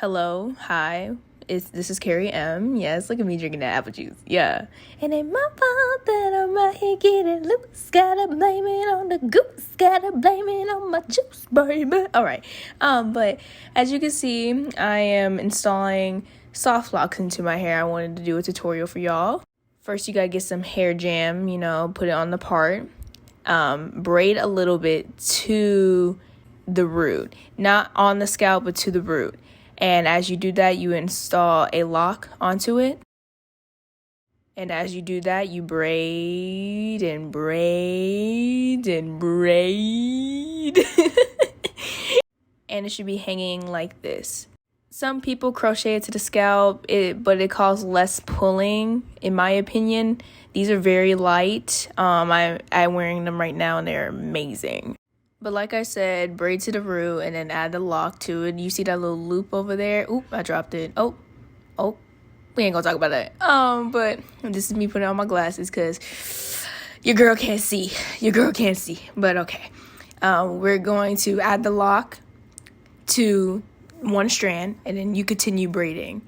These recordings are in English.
Hello, hi. This is Carrie M. Yes, look at me drinking that apple juice. Yeah. And ain't my fault that I'm out here getting loose. Gotta blame it on the goose. Gotta blame it on my juice, baby. All right. But as you can see, I am installing soft locks into my hair. I wanted to do a tutorial for y'all. First, you gotta get some hair jam. Put it on the part. Braid a little bit to the root, not on the scalp, but to the root. And as you do that, you install a lock onto it. And as you do that, you braid and braid and braid. And it should be hanging like this. Some people crochet it to the scalp, but it causes less pulling, in my opinion. These are very light. I'm wearing them right now, and they're amazing. But like I said, braid to the root and then add the lock to it. You see that little loop over there? Oop, I dropped it. Oh, we ain't gonna talk about that. But this is me putting on my glasses because your girl can't see. But okay. We're going to add the lock to one strand and then you continue braiding.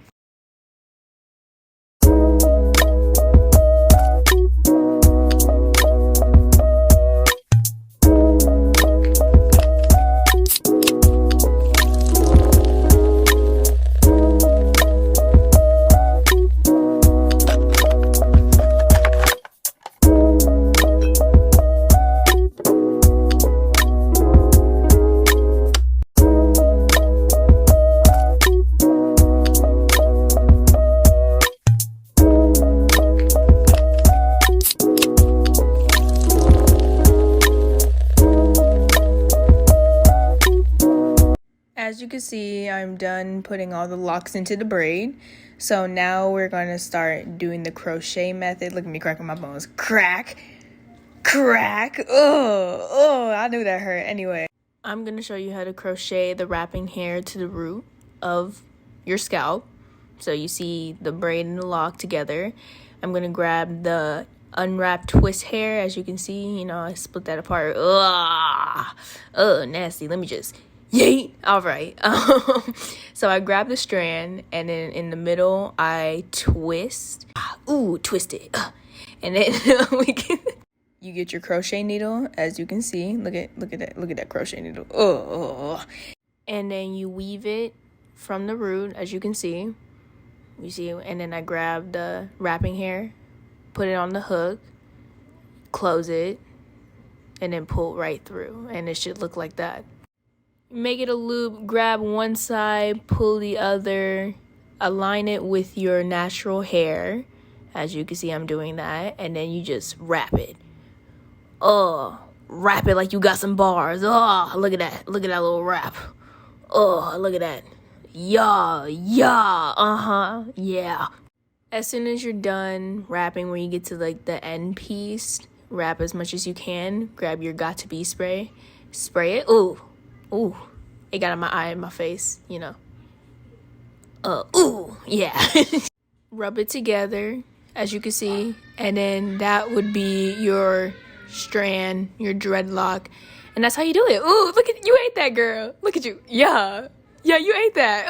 As you can see, I'm done putting all the locks into the braid. So now we're going to start doing the crochet method. Look at me cracking my bones. Crack. Oh, I knew that hurt. Anyway, I'm going to show you how to crochet the wrapping hair to the root of your scalp. So you see the braid and the lock together. I'm going to grab the unwrapped twist hair. As you can see, I split that apart. Nasty. Let me just... Yeet! All right. So I grab the strand and then in the middle I twist. Twist it. And then you get your crochet needle, as you can see. Look at that crochet needle. And then you weave it from the root, as you can see. You see, and then I grab the wrapping hair, put it on the hook, close it, and then pull right through, and it should look like that. Make it a loop, grab one side, pull the other, align it with your natural hair. As you can see, I'm doing that. And then you just wrap it. Wrap it like you got some bars. Look at that. Look at that little wrap. Look at that. Yeah. As soon as you're done wrapping, when you get to like the end piece, wrap as much as you can. Grab your Got To Be spray. Spray it. Ooh, it got in my eye and my face, yeah. Rub it together, as you can see, and then that would be your strand, your dreadlock, and that's how you do it. Ooh, look at you, ate that, girl. Look at you. Yeah, you ate that.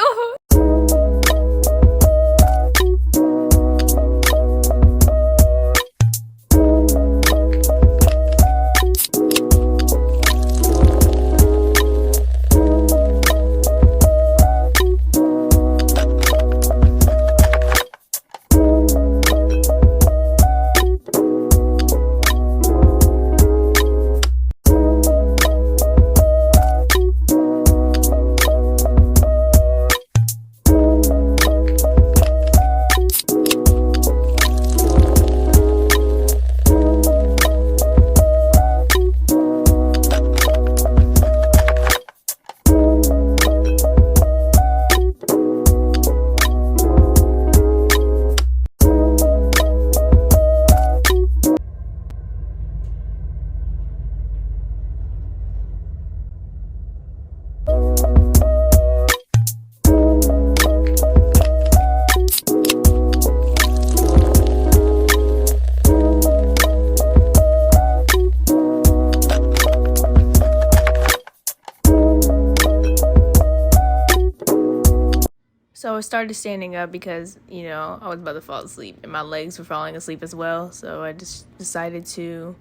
So I started standing up because, you know, I was about to fall asleep and my legs were falling asleep as well. So I just decided to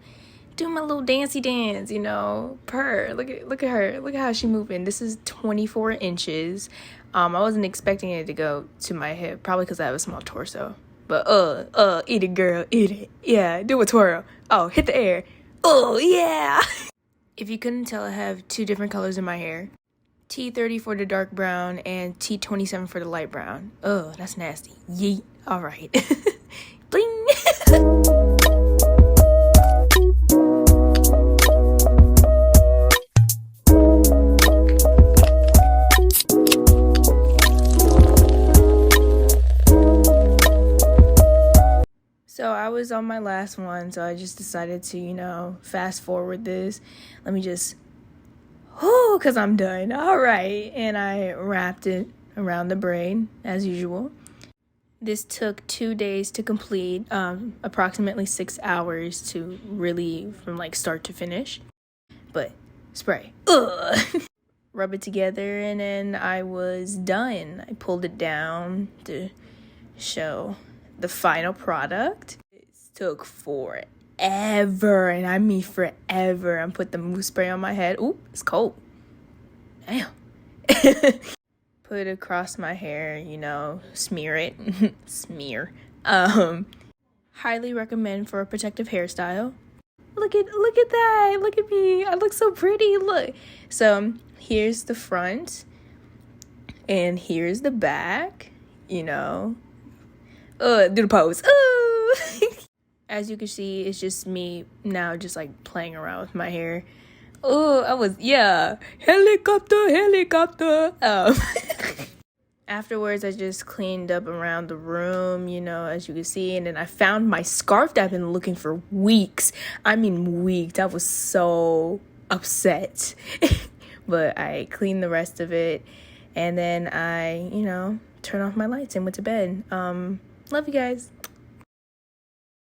do my little dancey dance, you know, purr. Look at her. Look at how she moving. This is 24 inches. I wasn't expecting it to go to my hip, probably because I have a small torso. But eat it, girl, eat it. Yeah, do a twirl. Oh, hit the air. Oh, yeah. If you couldn't tell, I have two different colors in my hair. T30 for the dark brown and T27 for the light brown. Oh, that's nasty. Yeet. All right. Bling. So I was on my last one, so I just decided to, you know, fast forward this. Let me just, because I'm done. All right. And I wrapped it around the braid, as usual. This took 2 days to complete, approximately 6 hours to really, from like start to finish. But spray. Rub it together, and then I was done. I pulled it down to show the final product. It took forever, and I mean forever. I put the mousse spray on my head. Ooh, it's cold. Damn. Put it across my hair, you know, smear it. Smear. Highly recommend for a protective hairstyle. Look at that. Look at me. I look so pretty. Look. So here's the front, and here's the back, you know. Do the pose. As you can see, it's just me now just like playing around with my hair. Helicopter. Afterwards, I just cleaned up around the room, you know, as you can see. And then I found my scarf that I've been looking for weeks. I mean, weeks. I was so upset. But I cleaned the rest of it. And then I, you know, turned off my lights and went to bed. Love you guys.